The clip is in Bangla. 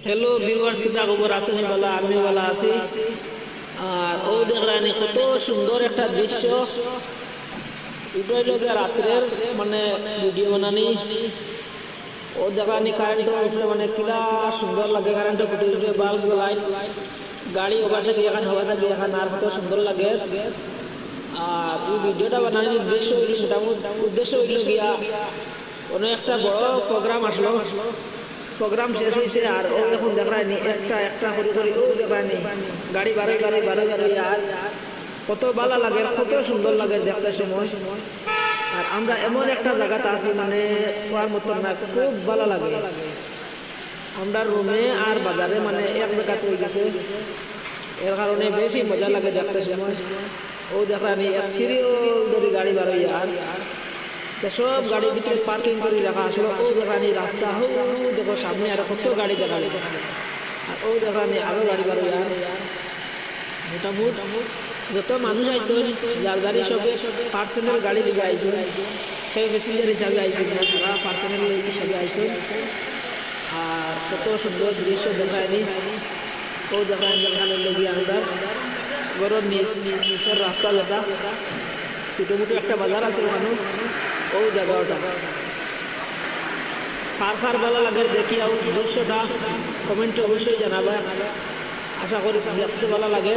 হ্যালো ভিউয়ার্স, কিতা খবর আছেন? ভালো, আমি ভালো আছি। আর ও দেখলানি কত সুন্দর একটা দৃশ্য। এটাই লোক রাত্রের মানে ভিডিও বানানি। ও দেখলানি কারেন্টের উপরে মানে কিলা সুন্দর লাগে, কারেন্টের কুটির উপরে বাল্ব জ্বলাই, গাড়ি ওখান থেকে এখানে হওয়া থাকে এখানে, আর কত সুন্দর লাগে। আর এই ভিডিওটা বানানোর উদ্দেশ্য হইল, মোটামুটি উদ্দেশ্য হইল গিয়া কোনো একটা বড় প্রোগ্রাম আসলো, প্রোগ্রাম শেষ হয়েছে আর ও এখন দেখায়নি একটা একটা করে করে ও দেখায়নি গাড়ি বাড়ি বাড়ি বাড়ি বাড়ি। আর কত ভালো লাগে, কত সুন্দর লাগে দেখতে সময়। আর আমরা এমন একটা জায়গাতে আছি মানে হওয়ার মতন না, খুব ভালো লাগে। আমরা রুমে আর বাজারে মানে এক জায়গাতে হয়ে গেছে, এর কারণে বেশি মজা লাগে দেখতে সময়। ও দেখায়নি এক সিরিয়াল ধরে গাড়ি বাড়ি। আর সব গাড়ির ভিতরে পার্কিং করে রাখা আসলে ও দেখানি রাস্তা হো দেখো সামনে আর কত গাড়ি দেখানি, আর ও দেখানি আরো গাড়ি বাড়ি। আর মোটামুটি যত মানুষ আইসো যার গাড়ি সবে পার্সোনাল গাড়ি দিকে আইসো, সেই প্যাসেঞ্জার হিসাবে আইসো না, সারা পার্সোনাল হিসাবে আইসো। আর কত সুন্দর দৃশ্য দেখায়নি ও দেখায় দেখানোর লেগে আমরা গরম নিচের রাস্তা যেটা ছোটো মোটো একটা বাজার আছে ওখানে, ও জায়গাটা কার কার ভালো লাগে দেখি। আর দৃশ্যটা কমেন্টে অবশ্যই জানাবা, আশা করি দেখতে ভালো লাগে।